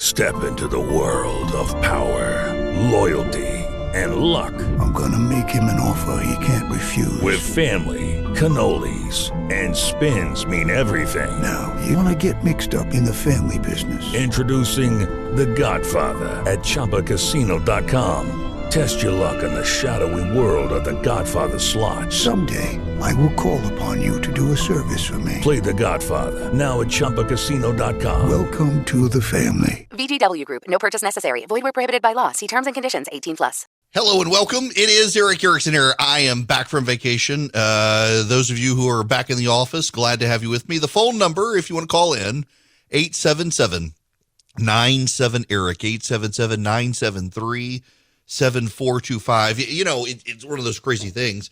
Step into the world of power, loyalty, and luck. I'm gonna make him an offer he can't refuse. With family, cannolis, and spins mean everything. Now, you wanna get mixed up in the family business. Introducing The Godfather at ChumbaCasino.com. Test your luck in the shadowy world of The Godfather slot. Someday, I will call upon you to do a service for me. Play The Godfather, now at ChumbaCasino.com. Welcome to the family. VGW Group. No purchase necessary. Void where prohibited by law. See terms and conditions. 18+. Hello and welcome. It is Eric Erickson here. I am back from vacation. Those of you who are back in the office, glad to have you with me. The phone number, if you want to call in, 877-97-ERIC, 877-973-7425. You know, it's one of those crazy things.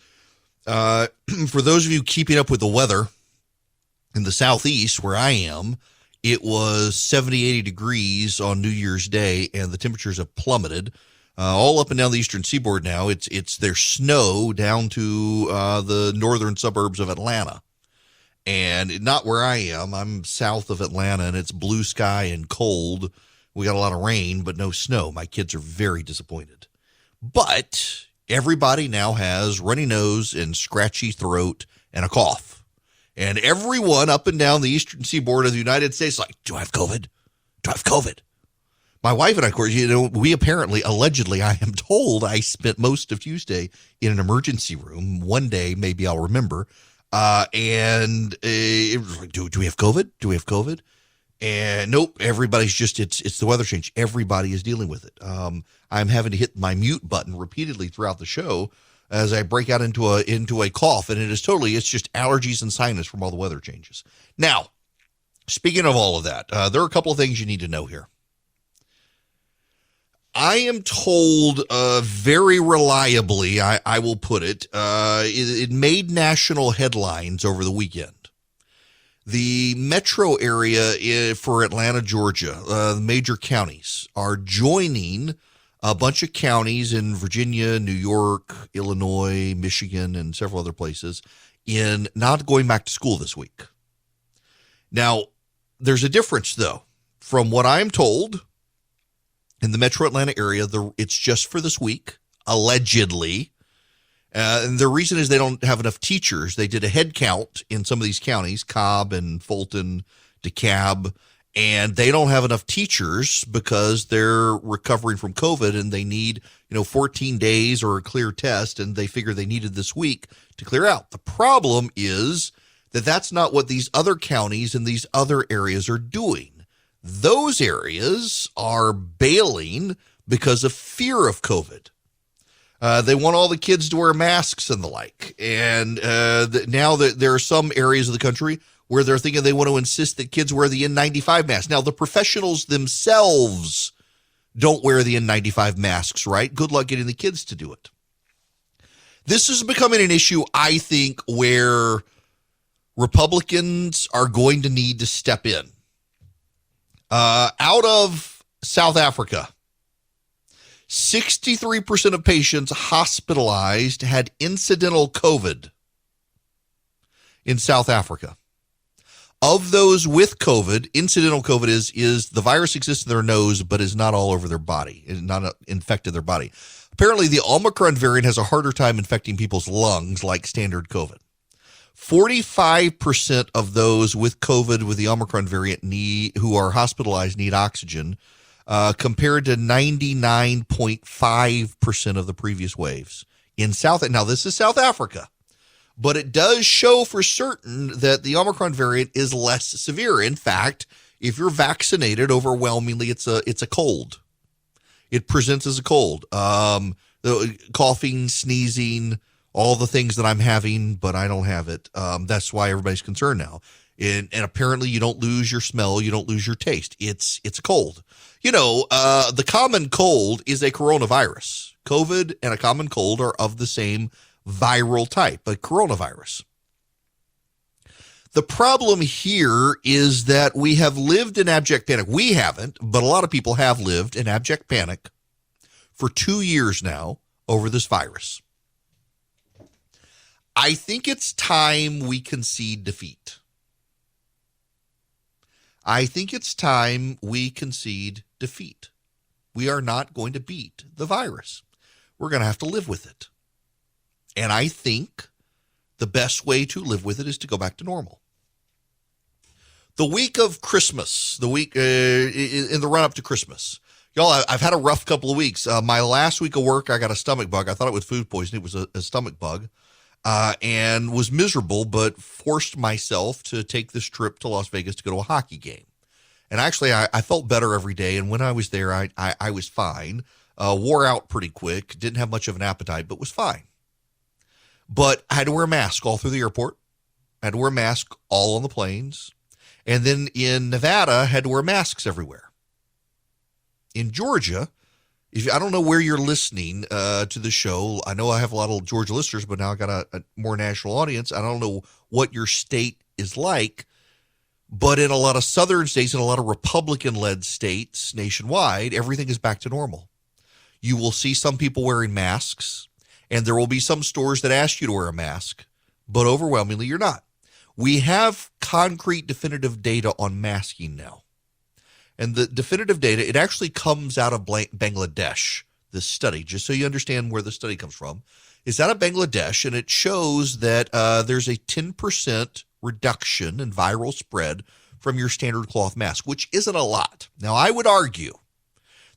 For those of you keeping up with the weather in the southeast where I am, it was 70, 80 degrees on New Year's Day, and the temperatures have plummeted. All up and down the eastern seaboard now. There's snow down to the northern suburbs of Atlanta. And not where I am. I'm south of Atlanta, and it's blue sky and cold. We got a lot of rain, but no snow. My kids are very disappointed. But everybody now has runny nose and scratchy throat and a cough. And everyone up and down the eastern seaboard of the United States like, do I have COVID? Do I have COVID? My wife and I, of course, we apparently, allegedly, I am told I spent most of Tuesday in an emergency room. One day, maybe I'll remember. And it was like, do we have COVID? Do we have COVID? And nope, everybody's just, it's the weather change. Everybody is dealing with it. I'm having to hit my mute button repeatedly throughout the show as I break out into a cough. And it's just allergies and sinus from all the weather changes. Now, speaking of all of that, there are a couple of things you need to know here. I am told very reliably, I will put it, it made national headlines over the weekend. The metro area for Atlanta, Georgia, the major counties are joining a bunch of counties in Virginia, New York, Illinois, Michigan, and several other places in not going back to school this week. Now, there's a difference, though. From what I'm told, in the metro Atlanta area, it's just for this week, allegedly. And the reason is they don't have enough teachers. They did a head count in some of these counties, Cobb and Fulton, DeKalb, and they don't have enough teachers because they're recovering from COVID and they need, 14 days or a clear test, and they figure they needed this week to clear out. The problem is that that's not what these other counties and these other areas are doing. Those areas are bailing because of fear of COVID. They want all the kids to wear masks and the like. And now that there are some areas of the country where they're thinking they want to insist that kids wear the N95 mask. Now, the professionals themselves don't wear the N95 masks, right? Good luck getting the kids to do it. This is becoming an issue, I think, where Republicans are going to need to step in. Out of South Africa, 63% of patients hospitalized had incidental COVID in South Africa. Of those with COVID, incidental COVID is the virus exists in their nose, but is not all over their body, is not infected their body. Apparently, the Omicron variant has a harder time infecting people's lungs like standard COVID. 45% of those with COVID with the Omicron variant who are hospitalized need oxygen, compared to 99.5% of the previous waves in Now, this is South Africa, but it does show for certain that the Omicron variant is less severe. In fact, if you're vaccinated, overwhelmingly, it's a cold. It presents as a cold. The coughing, sneezing, all the things that I'm having, but I don't have it. That's why everybody's concerned now. And apparently you don't lose your smell. You don't lose your taste. It's a cold. The common cold is a coronavirus. COVID and a common cold are of the same viral type, a coronavirus. The problem here is that we have lived in abject panic. We haven't, but a lot of people have lived in abject panic for 2 years now over this virus. I think it's time we concede defeat. I think it's time we concede defeat. We are not going to beat the virus. We're going to have to live with it. And I think the best way to live with it is to go back to normal. The week of Christmas, in the run-up to Christmas, y'all, I've had a rough couple of weeks. My last week of work, I got a stomach bug. I thought it was food poisoning. It was a stomach bug, and was miserable, but forced myself to take this trip to Las Vegas to go to a hockey game. And actually, I felt better every day, and when I was there, I was fine. Wore out pretty quick, didn't have much of an appetite, but was fine. But I had to wear a mask all through the airport. I had to wear a mask all on the planes. And then in Nevada, had to wear masks everywhere. In Georgia, I don't know where you're listening to the show. I know I have a lot of Georgia listeners, but now I got a more national audience. I don't know what your state is like, but in a lot of southern states and a lot of Republican-led states nationwide, everything is back to normal. You will see some people wearing masks, and there will be some stores that ask you to wear a mask, but overwhelmingly you're not. We have concrete, definitive data on masking now. And the definitive data, it actually comes out of Bangladesh, this study, just so you understand where the study comes from. It's out of Bangladesh, and it shows that there's a 10% reduction in viral spread from your standard cloth mask, which isn't a lot. Now, I would argue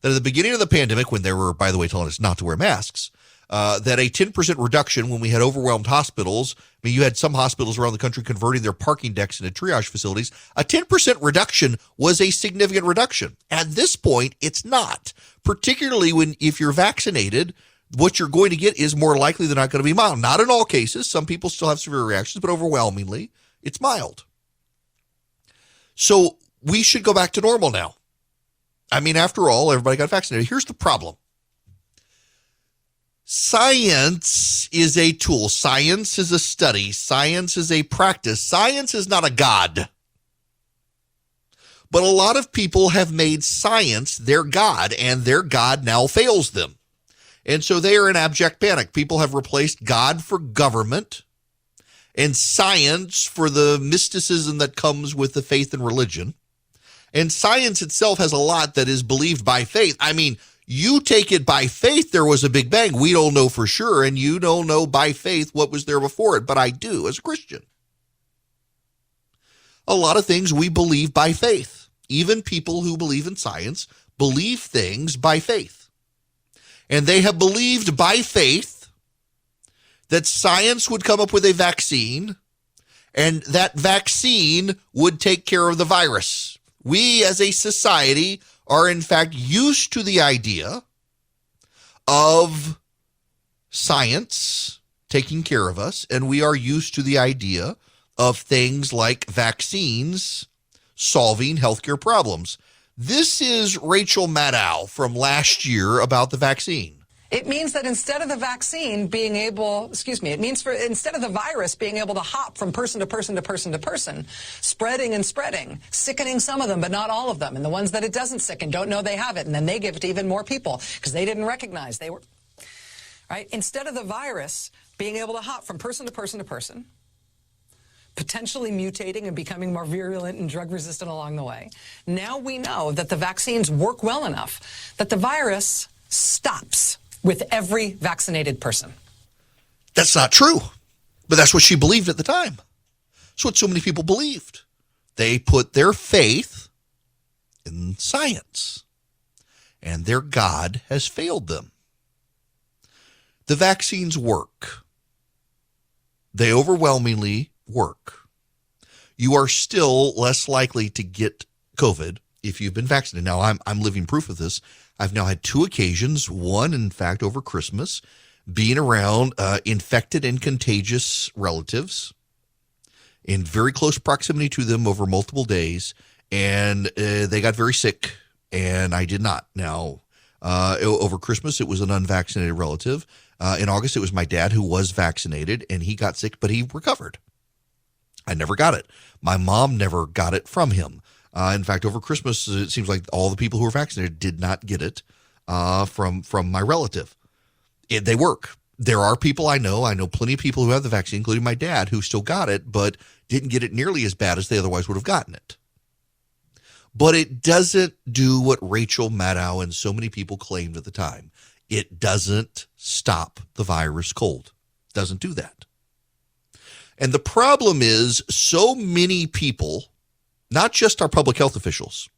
that at the beginning of the pandemic, when they were, by the way, telling us not to wear masks, that a 10% reduction when we had overwhelmed hospitals, I mean, you had some hospitals around the country converting their parking decks into triage facilities. A 10% reduction was a significant reduction. At this point, it's not, particularly if you're vaccinated. What you're going to get is more likely than not going to be mild. Not in all cases. Some people still have severe reactions, but overwhelmingly, it's mild. So we should go back to normal now. I mean, after all, everybody got vaccinated. Here's the problem. Science is a tool. Science is a study. Science is a practice. Science is not a god. But a lot of people have made science their god, and their god now fails them. And so they are in abject panic. People have replaced God for government and science for the mysticism that comes with the faith and religion. And science itself has a lot that is believed by faith. I mean, you take it by faith, there was a Big Bang. We don't know for sure, and you don't know by faith what was there before it, but I do as a Christian. A lot of things we believe by faith. Even people who believe in science believe things by faith. And they have believed by faith that science would come up with a vaccine, and that vaccine would take care of the virus. We as a society are in fact used to the idea of science taking care of us, and we are used to the idea of things like vaccines solving healthcare problems. This is Rachel Maddow from last year about the vaccine. It means that instead of the vaccine being able, instead of the virus being able to hop from person to person to person to person, spreading and spreading, sickening some of them, but not all of them. And the ones that it doesn't sicken don't know they have it. And then they give it to even more people because they didn't recognize they were, right? Instead of the virus being able to hop from person to person to person, potentially mutating and becoming more virulent and drug resistant along the way. Now we know that the vaccines work well enough that the virus stops with every vaccinated person. That's not true, but that's what she believed at the time. That's what so many people believed. They put their faith in science, and their God has failed them. The vaccines work. They overwhelmingly work. You are still less likely to get COVID if you've been vaccinated. Now, I'm living proof of this. I've now had 2 occasions, one, in fact, over Christmas, being around infected and contagious relatives in very close proximity to them over multiple days, and they got very sick, and I did not. Now, over Christmas, it was an unvaccinated relative. In August, it was my dad who was vaccinated, and he got sick, but he recovered. I never got it. My mom never got it from him. In fact, over Christmas, it seems like all the people who were vaccinated did not get it from my relative. They work. There are people I know plenty of people who have the vaccine, including my dad, who still got it, but didn't get it nearly as bad as they otherwise would have gotten it. But it doesn't do what Rachel Maddow and so many people claimed at the time. It doesn't stop the virus cold. It doesn't do that. And the problem is so many people, not just our public health officials,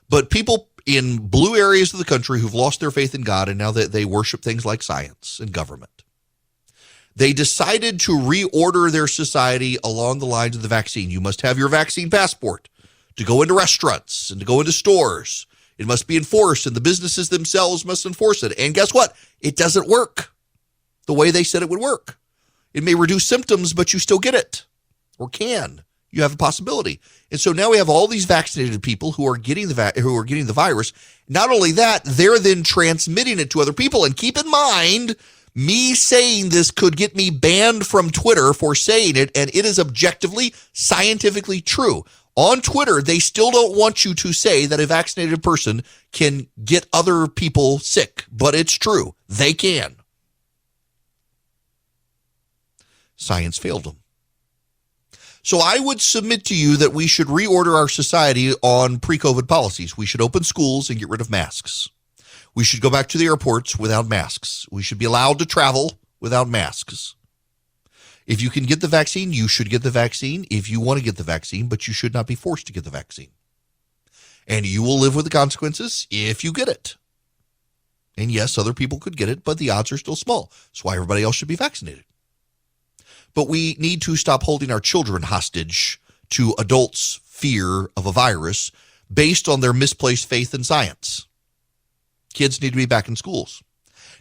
but people in blue areas of the country who've lost their faith in God and now that they worship things like science and government. They decided to reorder their society along the lines of the vaccine. You must have your vaccine passport to go into restaurants and to go into stores. It must be enforced, and the businesses themselves must enforce it. And guess what? It doesn't work the way they said it would work. It may reduce symptoms, but you still get it, or can. You have a possibility. And so now we have all these vaccinated people who are getting the virus. Not only that, they're then transmitting it to other people. And keep in mind, me saying this could get me banned from Twitter for saying it, and it is objectively, scientifically true. On Twitter, they still don't want you to say that a vaccinated person can get other people sick, but it's true. They can. Science failed them. So I would submit to you that we should reorder our society on pre-COVID policies. We should open schools and get rid of masks. We should go back to the airports without masks. We should be allowed to travel without masks. If you can get the vaccine, you should get the vaccine if you want to get the vaccine, but you should not be forced to get the vaccine. And you will live with the consequences if you get it. And yes, other people could get it, but the odds are still small. That's why everybody else should be vaccinated. But we need to stop holding our children hostage to adults' fear of a virus based on their misplaced faith in science. Kids need to be back in schools.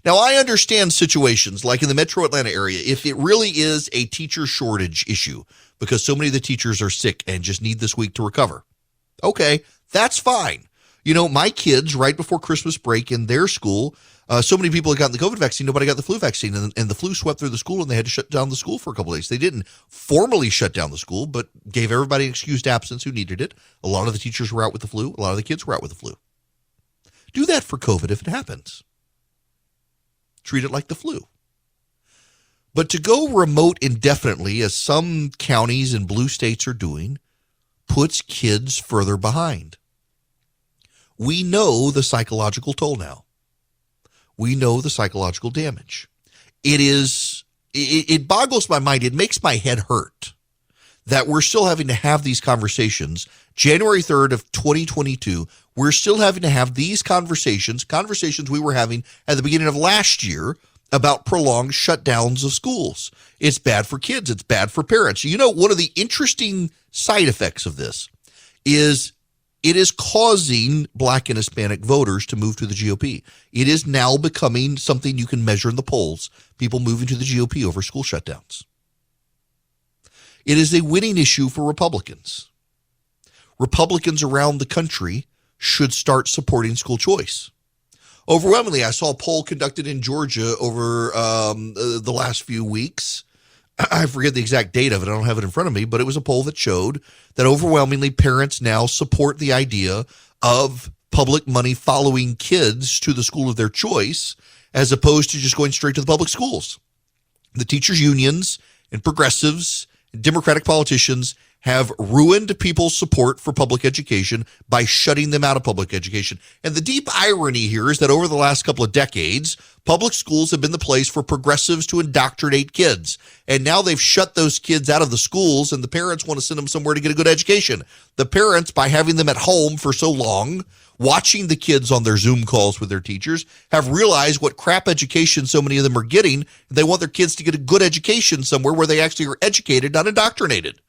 Now, I understand situations like in the metro Atlanta area, if it really is a teacher shortage issue because so many of the teachers are sick and just need this week to recover. Okay, that's fine. You know, my kids, right before Christmas break in their school, so many people had gotten the COVID vaccine, nobody got the flu vaccine, and the flu swept through the school, and they had to shut down the school for a couple of days. They didn't formally shut down the school, but gave everybody an excused absence who needed it. A lot of the teachers were out with the flu. A lot of the kids were out with the flu. Do that for COVID if it happens. Treat it like the flu. But to go remote indefinitely, as some counties and blue states are doing, puts kids further behind. We know the psychological toll now. We know the psychological damage. It boggles my mind. It makes my head hurt that we're still having to have these conversations. January 3rd of 2022, we're still having to have these conversations we were having at the beginning of last year about prolonged shutdowns of schools. It's bad for kids. It's bad for parents. You know, one of the interesting side effects of this is it is causing Black and Hispanic voters to move to the GOP. It is now becoming something you can measure in the polls, people moving to the GOP over school shutdowns. It is a winning issue for Republicans. Republicans around the country should start supporting school choice. Overwhelmingly, I saw a poll conducted in Georgia over the last few weeks. I forget the exact date of it. I don't have it in front of me, but it was a poll that showed that overwhelmingly parents now support the idea of public money following kids to the school of their choice as opposed to just going straight to the public schools. The teachers' unions and progressives and Democratic politicians have ruined people's support for public education by shutting them out of public education. And the deep irony here is that over the last couple of decades, public schools have been the place for progressives to indoctrinate kids. And now they've shut those kids out of the schools, and the parents want to send them somewhere to get a good education. The parents, by having them at home for so long, watching the kids on their Zoom calls with their teachers, have realized what crap education so many of them are getting. They want their kids to get a good education somewhere where they actually are educated, not indoctrinated.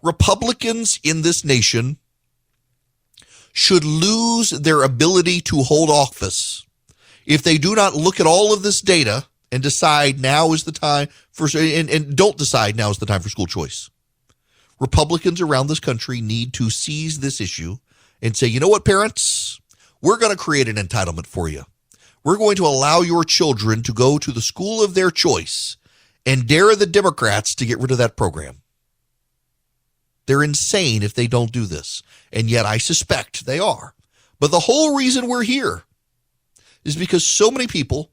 Republicans in this nation should lose their ability to hold office if they do not look at all of this data and decide now is the time for, and don't decide now is the time for school choice. Republicans around this country need to seize this issue and say, you know what, parents, we're going to create an entitlement for you. We're going to allow your children to go to the school of their choice and dare the Democrats to get rid of that program. They're insane if they don't do this. And yet I suspect they are. But the whole reason we're here is because so many people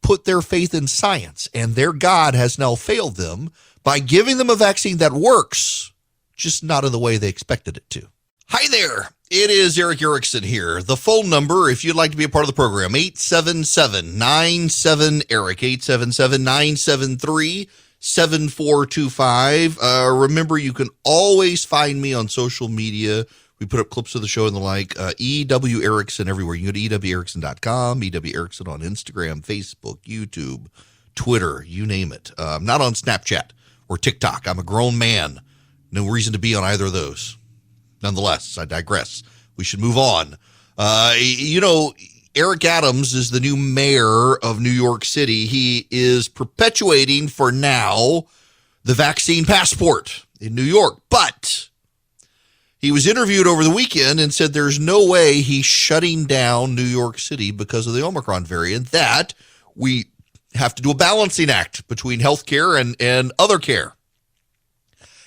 put their faith in science, and their God has now failed them by giving them a vaccine that works, just not in the way they expected it to. Hi there. It is Eric Erickson here. The phone number, if you'd like to be a part of the program, 877-97-ERIC, 877-973-7425. Remember, you can always find me on social media. We put up clips of the show and the like. E.W. Erickson everywhere. You can go to ewerickson.com, E.W. Erickson on Instagram, Facebook, YouTube, Twitter, you name it. I'm not on Snapchat or TikTok. I'm a grown man. No reason to be on either of those. Nonetheless, I digress. We should move on. Eric Adams is the new mayor of New York City. He is perpetuating for now the vaccine passport in New York. But he was interviewed over the weekend and said there's no way he's shutting down New York City because of the Omicron variant, that we have to do a balancing act between healthcare and other care.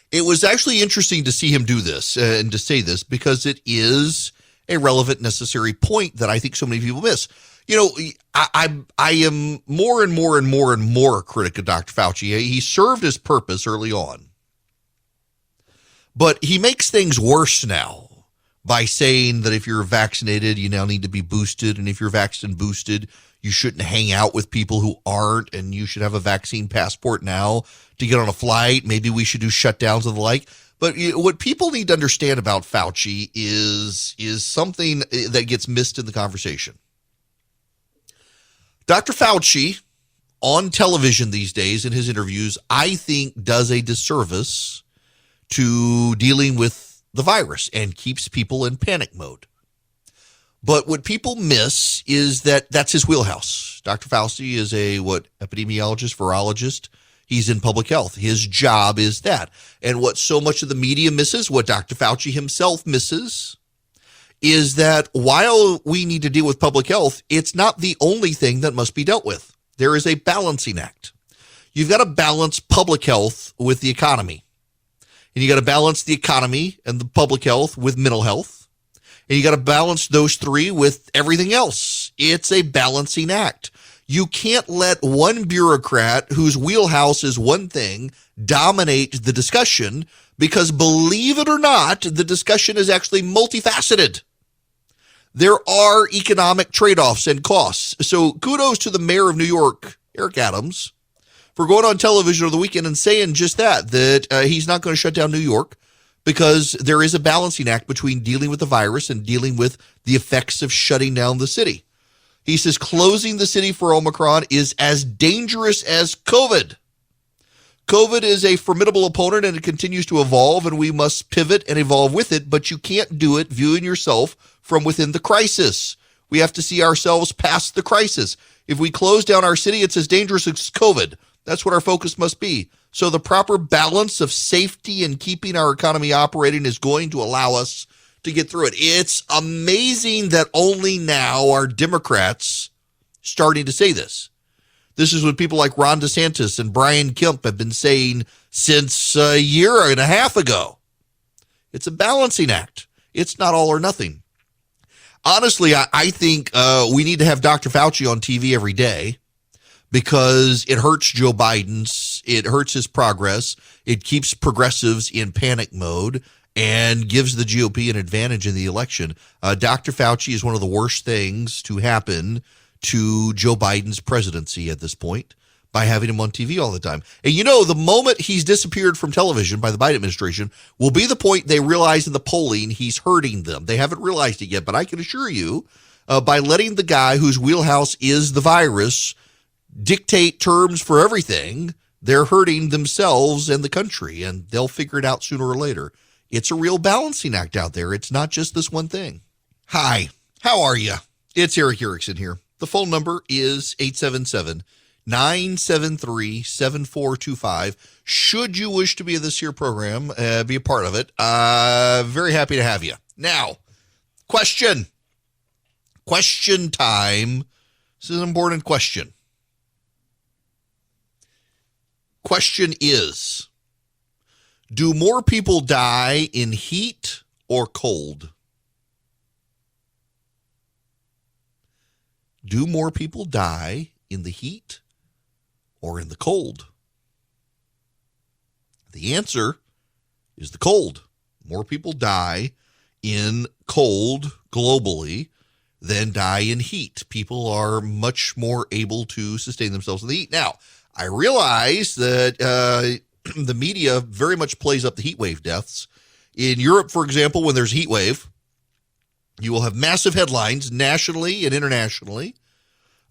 It was actually interesting to see him do this and to say this because it is a relevant, necessary point that I think so many people miss. I am more and more and more and more a critic of Dr. Fauci. He served his purpose early on, but he makes things worse now by saying that if you're vaccinated, you now need to be boosted. And if you're vaccine boosted, you shouldn't hang out with people who aren't, and you should have a vaccine passport now to get on a flight. Maybe we should do shutdowns and the like. But what people need to understand about Fauci is something that gets missed in the conversation. Dr. Fauci on television these days in his interviews, I think, does a disservice to dealing with the virus and keeps people in panic mode. But what people miss is that that's his wheelhouse. Dr. Fauci is a epidemiologist, virologist. He's in public health. His job is that. And what so much of the media misses, what Dr. Fauci himself misses, is that while we need to deal with public health, it's not the only thing that must be dealt with. There is a balancing act. You've got to balance public health with the economy. And you got to balance the economy and the public health with mental health. And you got to balance those three with everything else. It's a balancing act. You can't let one bureaucrat whose wheelhouse is one thing dominate the discussion, because believe it or not, the discussion is actually multifaceted. There are economic trade-offs and costs. So kudos to the mayor of New York, Eric Adams, for going on television over the weekend and saying just that he's not going to shut down New York, because there is a balancing act between dealing with the virus and dealing with the effects of shutting down the city. He says closing the city for Omicron is as dangerous as COVID. COVID is a formidable opponent and it continues to evolve, and we must pivot and evolve with it, but you can't do it viewing yourself from within the crisis. We have to see ourselves past the crisis. If we close down our city, it's as dangerous as COVID. That's what our focus must be. So the proper balance of safety and keeping our economy operating is going to allow us to get through it. It's amazing that only now are Democrats starting to say this. This is what people like Ron DeSantis and Brian Kemp have been saying since a year and a half ago. It's a balancing act. It's not all or nothing. Honestly, I think we need to have Dr. Fauci on TV every day, because it hurts Joe Biden's, it hurts his progress, it keeps progressives in panic mode, and gives the GOP an advantage in the election. Dr. Fauci is one of the worst things to happen to Joe Biden's presidency at this point, by having him on TV all the time. And the moment he's disappeared from television by the Biden administration will be the point they realize in the polling he's hurting them. They haven't realized it yet, but I can assure you, by letting the guy whose wheelhouse is the virus dictate terms for everything, they're hurting themselves and the country, and they'll figure it out sooner or later. It's a real balancing act out there. It's not just this one thing. Hi, how are you? It's Eric Erickson here. The phone number is 877-973-7425. Should you wish to be in this here program, be a part of it, very happy to have you. Now, question time. This is an important question. Question is, do more people die in heat or cold? Do more people die in the heat or in the cold? The answer is the cold. More people die in cold globally than die in heat. People are much more able to sustain themselves in the heat. Now, I realize that the media very much plays up the heat wave deaths. In Europe, for example, when there's a heat wave, you will have massive headlines nationally and internationally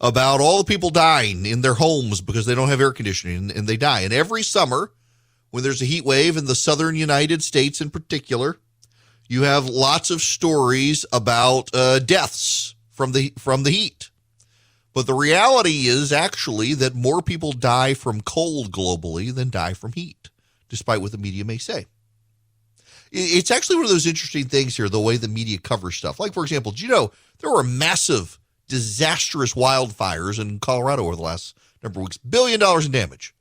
about all the people dying in their homes because they don't have air conditioning and they die. And every summer, when there's a heat wave in the southern United States in particular, you have lots of stories about deaths from the heat. But the reality is actually that more people die from cold globally than die from heat, despite what the media may say. It's actually one of those interesting things here, the way the media covers stuff. Like, for example, did you know there were massive, disastrous wildfires in Colorado over the last number of weeks? $1 billion in damage.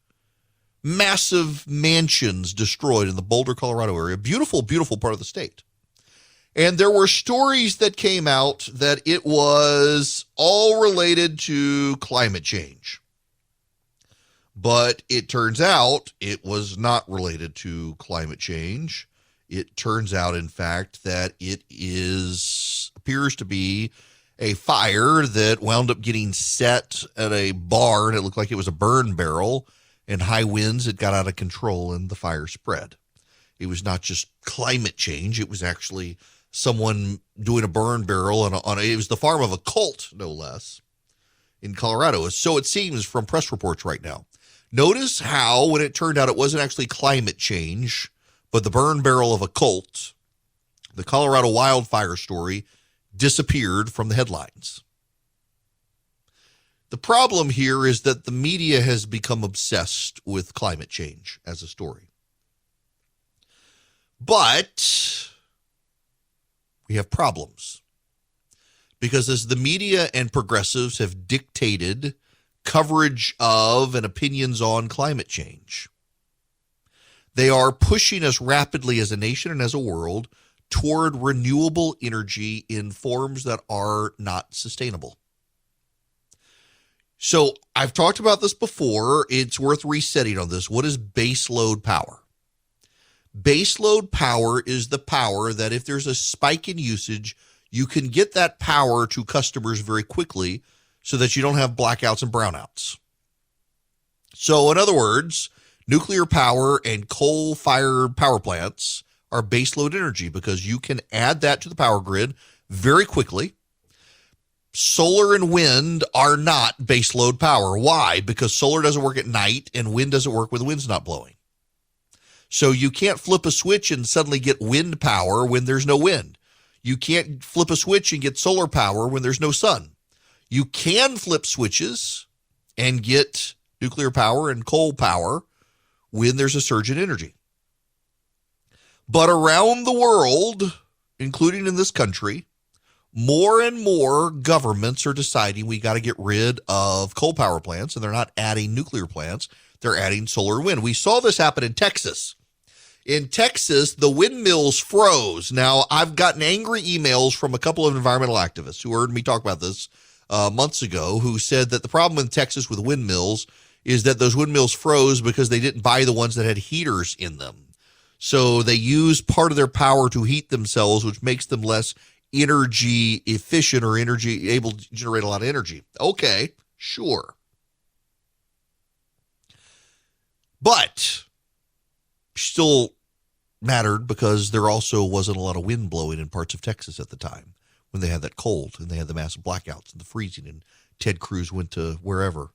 Massive mansions destroyed in the Boulder, Colorado area. Beautiful, beautiful part of the state. And there were stories that came out that it was all related to climate change. But it turns out it was not related to climate change. It turns out, in fact, that it appears to be a fire that wound up getting set at a barn. It looked like it was a burn barrel, and high winds, it got out of control and the fire spread. It was not just climate change. It was actually someone doing a burn barrel it was the farm of a cult, no less, in Colorado. So it seems from press reports right now. Notice how, when it turned out it wasn't actually climate change, but the burn barrel of a cult, the Colorado wildfire story disappeared from the headlines. The problem here is that the media has become obsessed with climate change as a story. But we have problems. Because as the media and progressives have dictated coverage of and opinions on climate change, they are pushing us rapidly as a nation and as a world toward renewable energy in forms that are not sustainable. So I've talked about this before. It's worth resetting on this. What is baseload power? Baseload power is the power that if there's a spike in usage, you can get that power to customers very quickly so that you don't have blackouts and brownouts. So in other words, nuclear power and coal-fired power plants are baseload energy because you can add that to the power grid very quickly. Solar and wind are not baseload power. Why? Because solar doesn't work at night and wind doesn't work when the wind's not blowing. So you can't flip a switch and suddenly get wind power when there's no wind. You can't flip a switch and get solar power when there's no sun. You can flip switches and get nuclear power and coal power when there's a surge in energy. But around the world, including in this country, more and more governments are deciding we got to get rid of coal power plants, and they're not adding nuclear plants. They're adding solar and wind. We saw this happen in Texas. In Texas, the windmills froze. Now, I've gotten angry emails from a couple of environmental activists who heard me talk about this months ago, who said that the problem in Texas with windmills is that those windmills froze because they didn't buy the ones that had heaters in them. So they use part of their power to heat themselves, which makes them less energy efficient or energy able to generate a lot of energy. Okay, sure. But still mattered because there also wasn't a lot of wind blowing in parts of Texas at the time when they had that cold and they had the massive blackouts and the freezing, and Ted Cruz went to wherever.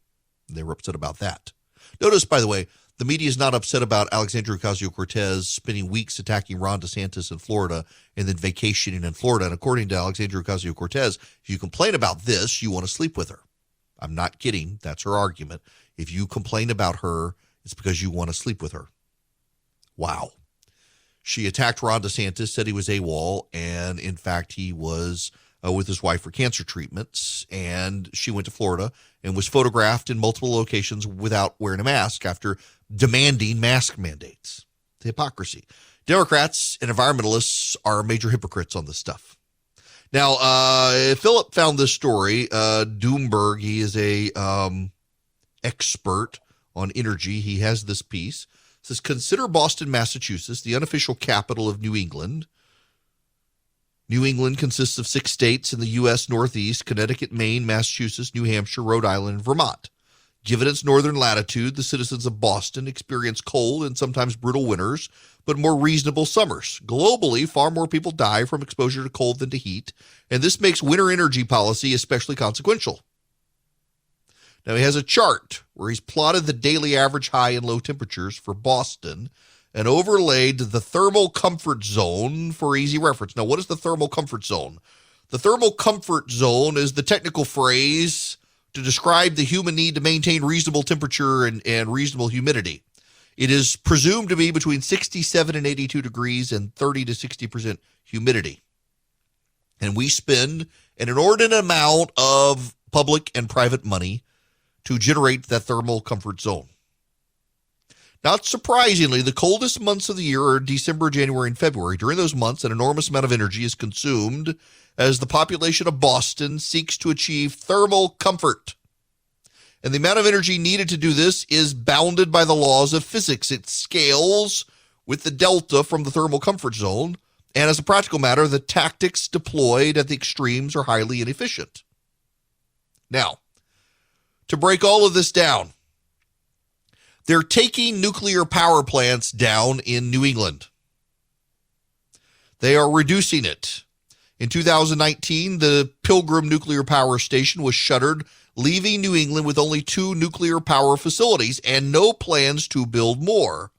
And they were upset about that. Notice, by the way, the media is not upset about Alexandria Ocasio-Cortez spending weeks attacking Ron DeSantis in Florida and then vacationing in Florida. And according to Alexandria Ocasio-Cortez, if you complain about this, you want to sleep with her. I'm not kidding. That's her argument. If you complain about her, it's because you want to sleep with her. Wow. She attacked Ron DeSantis, said he was AWOL, and in fact, he was with his wife for cancer treatments. And she went to Florida and was photographed in multiple locations without wearing a mask after demanding mask mandates. The hypocrisy. Democrats and environmentalists are major hypocrites on this stuff. Now, Philip found this story. Doomberg, he is a expert on energy. He has this piece. It says, consider Boston, Massachusetts, the unofficial capital of New England. New England consists of 6 states in the U.S. Northeast: Connecticut, Maine, Massachusetts, New Hampshire, Rhode Island, and Vermont. Given its northern latitude, the citizens of Boston experience cold and sometimes brutal winters, but more reasonable summers. Globally, far more people die from exposure to cold than to heat, and this makes winter energy policy especially consequential. Now, he has a chart where he's plotted the daily average high and low temperatures for Boston and overlaid the thermal comfort zone for easy reference. Now, what is the thermal comfort zone? The thermal comfort zone is the technical phrase to describe the human need to maintain reasonable temperature and reasonable humidity. It is presumed to be between 67 and 82 degrees and 30 to 60% humidity. And we spend an inordinate amount of public and private money to generate that thermal comfort zone. Not surprisingly, the coldest months of the year are December, January, and February. During those months, an enormous amount of energy is consumed as the population of Boston seeks to achieve thermal comfort. And the amount of energy needed to do this is bounded by the laws of physics. It scales with the delta from the thermal comfort zone, and as a practical matter, the tactics deployed at the extremes are highly inefficient. Now, to break all of this down, they're taking nuclear power plants down in New England. They are reducing it. In 2019, the Pilgrim Nuclear Power Station was shuttered, leaving New England with only 2 nuclear power facilities and no plans to build more.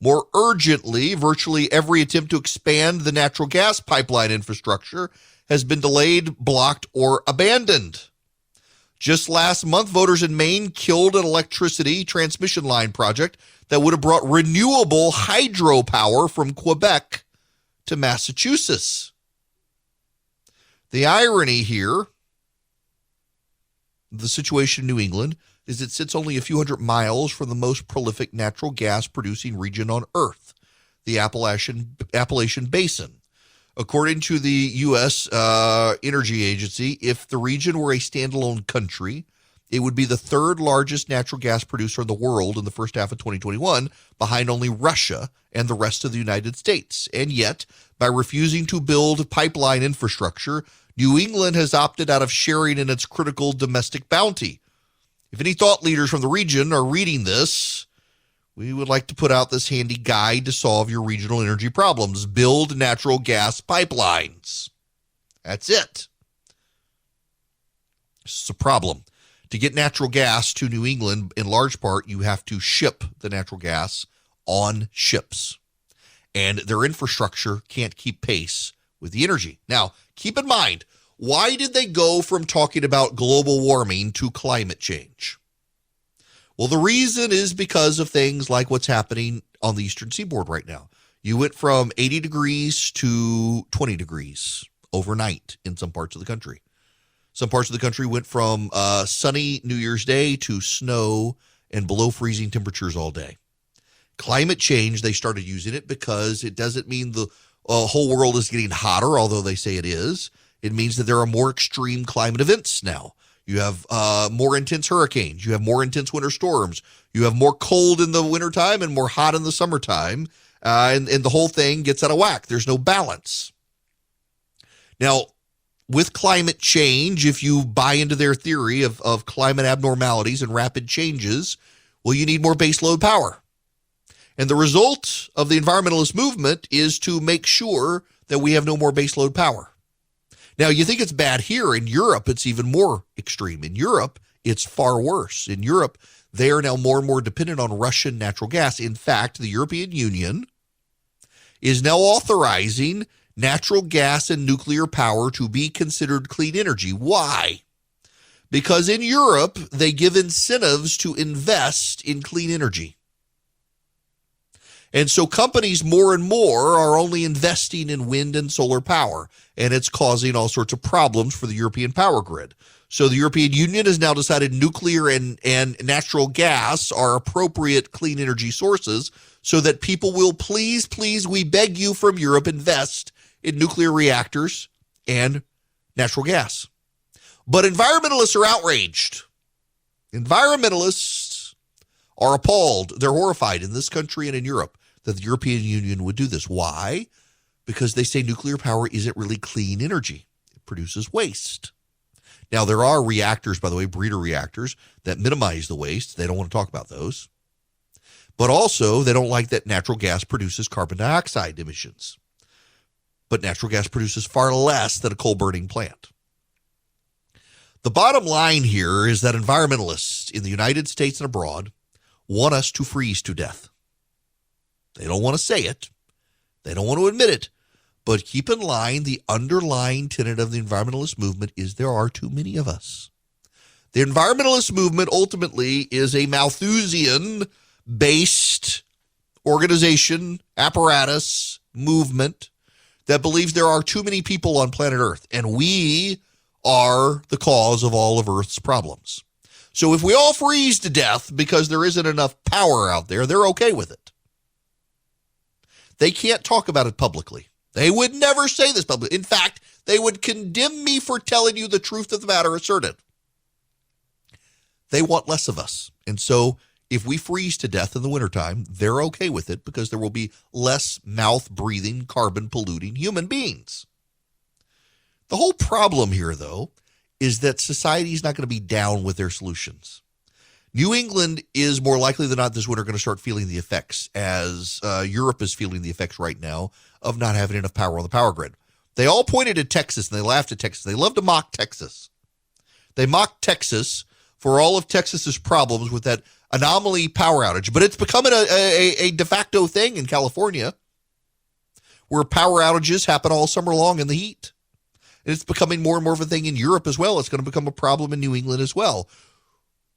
More urgently, virtually every attempt to expand the natural gas pipeline infrastructure has been delayed, blocked, or abandoned. Just last month, voters in Maine killed an electricity transmission line project that would have brought renewable hydropower from Quebec to Massachusetts. The irony here, the situation in New England, is it sits only a few hundred miles from the most prolific natural gas producing region on Earth, the Appalachian Basin. According to the U.S. Energy Agency, if the region were a standalone country, it would be the 3rd largest natural gas producer in the world in the first half of 2021, behind only Russia and the rest of the United States. And yet, by refusing to build pipeline infrastructure, New England has opted out of sharing in its critical domestic bounty. If any thought leaders from the region are reading this, we would like to put out this handy guide to solve your regional energy problems. Build natural gas pipelines. That's it. This is a problem. To get natural gas to New England, in large part, you have to ship the natural gas on ships. And their infrastructure can't keep pace with the energy. Now, keep in mind, why did they go from talking about global warming to climate change? Well, the reason is because of things like what's happening on the eastern seaboard right now. You went from 80 degrees to 20 degrees overnight in some parts of the country. Some parts of the country went from sunny New Year's Day to snow and below freezing temperatures all day. Climate change, they started using it because it doesn't mean the whole world is getting hotter, although they say it is. It means that there are more extreme climate events now. You have more intense hurricanes. You have more intense winter storms. You have more cold in the wintertime and more hot in the summertime. And the whole thing gets out of whack. There's no balance. Now, with climate change, if you buy into their theory of climate abnormalities and rapid changes, well, you need more baseload power. And the result of the environmentalist movement is to make sure that we have no more baseload power. Now, you think it's bad here. In Europe, it's even more extreme. In Europe, it's far worse. In Europe, they are now more and more dependent on Russian natural gas. In fact, the European Union is now authorizing natural gas and nuclear power to be considered clean energy. Why? Because in Europe, they give incentives to invest in clean energy. And so companies more and more are only investing in wind and solar power, and it's causing all sorts of problems for the European power grid. So the European Union has now decided nuclear and natural gas are appropriate clean energy sources so that people will please, we beg you from Europe, invest in nuclear reactors and natural gas. But environmentalists are outraged. Environmentalists are appalled. They're horrified in this country and in Europe that the European Union would do this. Why? because they say nuclear power isn't really clean energy. It produces waste. Now, there are reactors, by the way, breeder reactors, that minimize the waste. They don't want to talk about those. But also, they don't like that natural gas produces carbon dioxide emissions. But natural gas produces far less than a coal-burning plant. The bottom line here is that environmentalists in the United States and abroad want us to freeze to death. They don't want to say it. They don't want to admit it. But keep in line, the underlying tenet of the environmentalist movement is there are too many of us. The environmentalist movement ultimately is a Malthusian-based organization, apparatus, movement that believes there are too many people on planet Earth, and we are the cause of all of Earth's problems. So if we all freeze to death because there isn't enough power out there, they're okay with it. They can't talk about it publicly. They would never say this publicly. In fact, they would condemn me for telling you the truth of the matter asserted. They want less of us. And so if we freeze to death in the wintertime, they're okay with it because there will be less mouth-breathing, carbon-polluting human beings. The whole problem here, though, is that society is not going to be down with their solutions. New England is more likely than not this winter going to start feeling the effects, as Europe is feeling the effects right now of not having enough power on the power grid. They all pointed at Texas and they laughed at Texas. They love to mock Texas. They mocked Texas for all of Texas's problems with that anomaly power outage, but it's becoming a de facto thing in California, where power outages happen all summer long in the heat. And it's becoming more and more of a thing in Europe as well. It's going to become a problem in New England as well.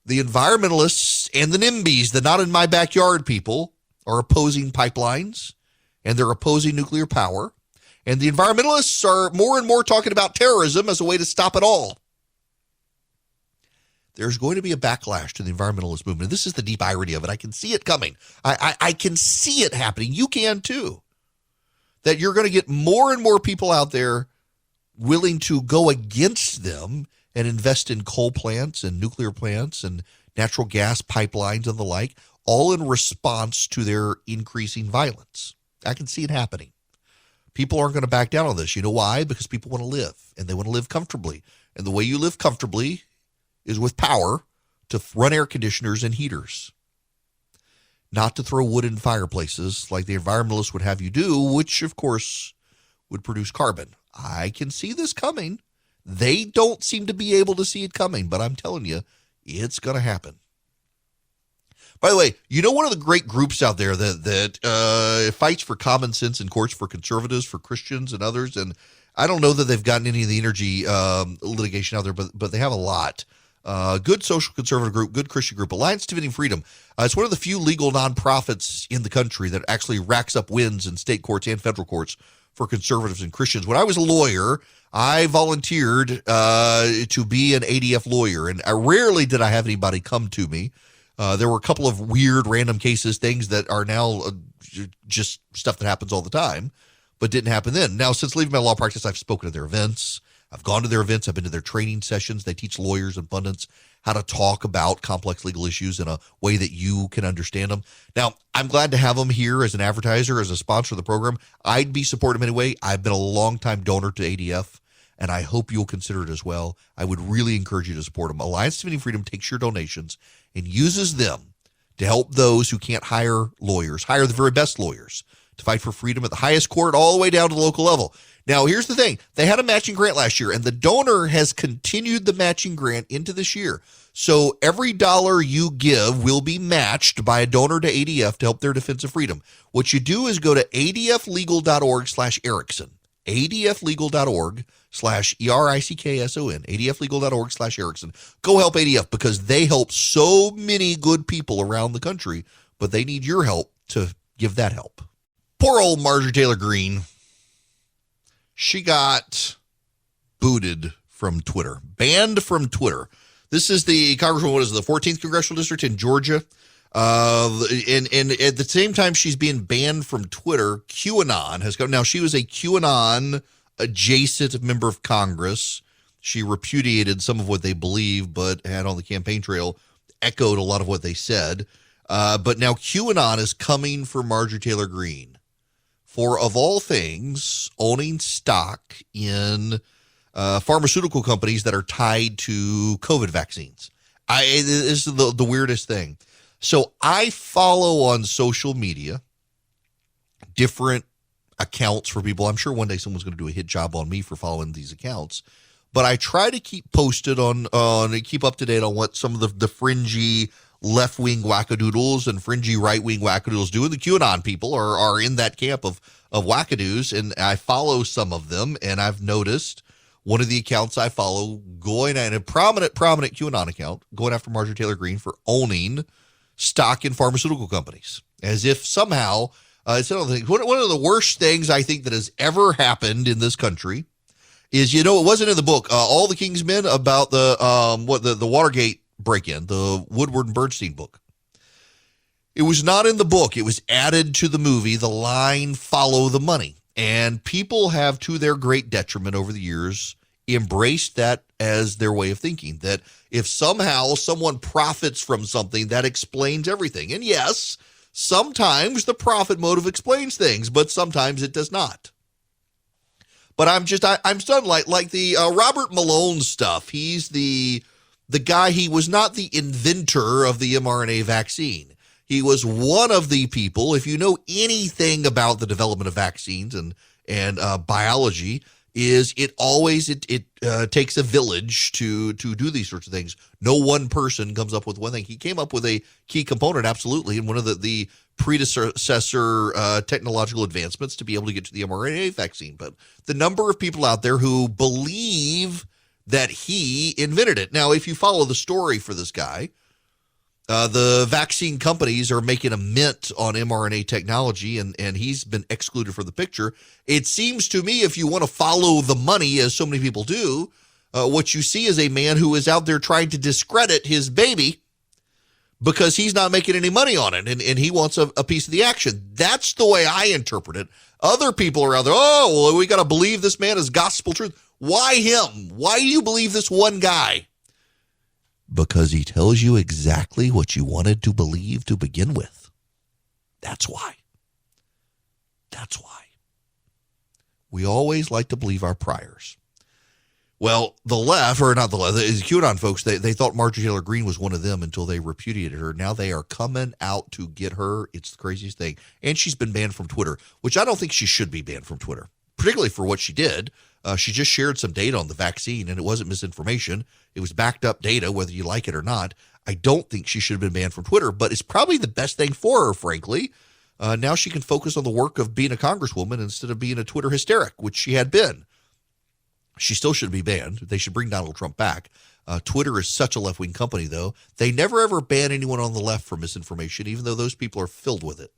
The environmentalists and the NIMBYs, the not in my backyard people, are opposing pipelines, and they're opposing nuclear power. And the environmentalists are more and more talking about terrorism as a way to stop it all. There's going to be a backlash to the environmentalist movement. This is the deep irony of it. I can see it coming. I can see it happening. You can too. That you're going to get more and more people out there willing to go against them and invest in coal plants and nuclear plants and natural gas pipelines and the like, all in response to their increasing violence. I can see it happening. People aren't going to back down on this. You know why? Because people want to live, and they want to live comfortably. And the way you live comfortably is with power to run air conditioners and heaters, not to throw wood in fireplaces like the environmentalists would have you do, which, of course, would produce carbon. I can see this coming. They don't seem to be able to see it coming, but I'm telling you, it's going to happen. By the way, you know one of the great groups out there that fights for common sense in courts for conservatives, for Christians and others, and I don't know that they've gotten any of the energy litigation out there, but they have a lot. Good social conservative group, good Christian group, Alliance Defending Freedom. It's one of the few legal nonprofits in the country that actually racks up wins in state courts and federal courts for conservatives and Christians. When I was a lawyer, I volunteered to be an ADF lawyer, and rarely did I have anybody come to me. There were a couple of weird random cases, things that are now just stuff that happens all the time, but didn't happen then. Now, since leaving my law practice, I've spoken at their events. I've gone to their events. I've been to their training sessions. They teach lawyers and pundits how to talk about complex legal issues in a way that you can understand them. Now, I'm glad to have them here as an advertiser, as a sponsor of the program. I'd be supporting them anyway. I've been a long-time donor to ADF, and I hope you'll consider it as well. I would really encourage you to support them. Alliance Defending Freedom takes your donations and uses them to help those who can't hire lawyers, hire the very best lawyers to fight for freedom at the highest court all the way down to the local level. Now, here's the thing. They had a matching grant last year, and the donor has continued the matching grant into this year. So every dollar you give will be matched by a donor to ADF to help their defense of freedom. What you do is go to adflegal.org/Erickson, adflegal.org/ERICKSON, adflegal.org/Erickson. Go help ADF because they help so many good people around the country, but they need your help to give that help. Poor old Marjorie Taylor Greene. She got booted from Twitter, banned from Twitter. This is the Congresswoman, what is it, the 14th Congressional District in Georgia. And at the same time she's being banned from Twitter, QAnon has come. Now, she was a QAnon adjacent member of Congress. She repudiated some of what they believe, but had on the campaign trail echoed a lot of what they said. But now QAnon is coming for Marjorie Taylor Greene for, of all things, owning stock in pharmaceutical companies that are tied to COVID vaccines. This is the weirdest thing. So I follow on social media different accounts for people. I'm sure one day someone's going to do a hit job on me for following these accounts, but I try to keep posted on keep up to date on what some of the fringy left-wing wackadoodles and fringy right-wing wackadoodles do. And the QAnon people are in that camp of wackadoos, and I follow some of them, and I've noticed one of the accounts I follow going at a prominent QAnon account going after Marjorie Taylor Greene for owning stock in pharmaceutical companies, as if somehow it's another thing. One of the worst things I think that has ever happened in this country is, it wasn't in the book, All the King's Men, about the Watergate break-in, the Woodward and Bernstein book. It was not in the book. It was added to the movie, the line, follow the money. And people have, to their great detriment over the years, embraced that as their way of thinking, that if somehow someone profits from something, that explains everything. And yes, sometimes the profit motive explains things, but sometimes it does not. But I'm stunned, like the Robert Malone stuff. He's the guy. He was not the inventor of the mRNA vaccine. He was one of the people. If you know anything about the development of vaccines and biology, it takes a village to do these sorts of things. No one person comes up with one thing. He came up with a key component, absolutely, and one of the predecessor technological advancements to be able to get to the mRNA vaccine. But the number of people out there who believe that he invented it. Now, if you follow the story for this guy, the vaccine companies are making a mint on mRNA technology, and he's been excluded from the picture. It seems to me, if you want to follow the money, as so many people do, what you see is a man who is out there trying to discredit his baby because he's not making any money on it, and he wants a piece of the action. That's the way I interpret it. Other people are out there, well, we got to believe this man is gospel truth. Why him? Why do you believe this one guy? Because he tells you exactly what you wanted to believe to begin with. That's why. That's why. We always like to believe our priors. Well, the left, or not the left, the QAnon folks, they thought Marjorie Taylor Greene was one of them until they repudiated her. Now they are coming out to get her. It's the craziest thing. And she's been banned from Twitter, which I don't think she should be banned from Twitter, particularly for what she did. She just shared some data on the vaccine, and it wasn't misinformation. It was backed up data, whether you like it or not. I don't think she should have been banned from Twitter, but it's probably the best thing for her, frankly. Now she can focus on the work of being a congresswoman instead of being a Twitter hysteric, which she had been. She still should be banned. They should bring Donald Trump back. Twitter is such a left-wing company, though. They never, ever ban anyone on the left for misinformation, even though those people are filled with it.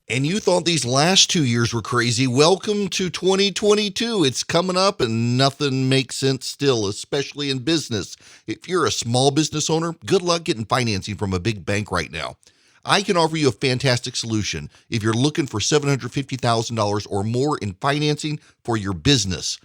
And you thought these last 2 years were crazy. Welcome to 2022. It's coming up and nothing makes sense still, especially in business. If you're a small business owner, good luck getting financing from a big bank right now. I can offer you a fantastic solution if you're looking for $750,000 or more in financing for your business.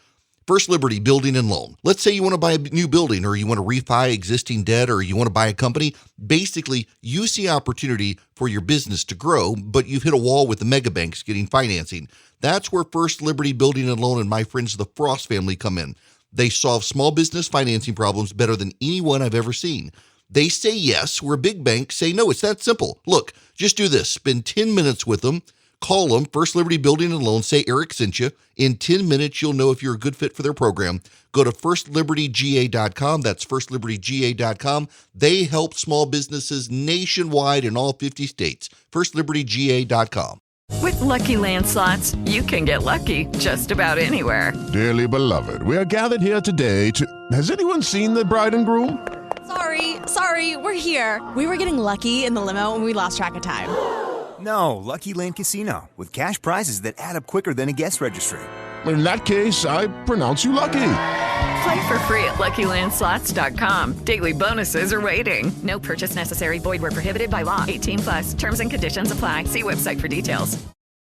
First Liberty Building and Loan. Let's say you want to buy a new building, or you want to refi existing debt, or you want to buy a company. Basically, you see opportunity for your business to grow, but you've hit a wall with the mega banks getting financing. That's where First Liberty Building and Loan and my friends the Frost family come in. They solve small business financing problems better than anyone I've ever seen. They say yes, where big banks say no. It's that simple. Look, just do this. Spend 10 minutes with them. Call them, First Liberty Building and Loan. Say Eric sent you. In 10 minutes, you'll know if you're a good fit for their program. Go to firstlibertyga.com. That's firstlibertyga.com. They help small businesses nationwide in all 50 states. Firstlibertyga.com. With Lucky Land Slots, you can get lucky just about anywhere. Dearly beloved, we are gathered here today to... Has anyone seen the bride and groom? Sorry, we're here. We were getting lucky in the limo and we lost track of time. No, Lucky Land Casino, with cash prizes that add up quicker than a guest registry. In that case, I pronounce you lucky. Play for free at LuckyLandSlots.com. Daily bonuses are waiting. No purchase necessary. Void where prohibited by law. 18+. Terms and conditions apply. See website for details.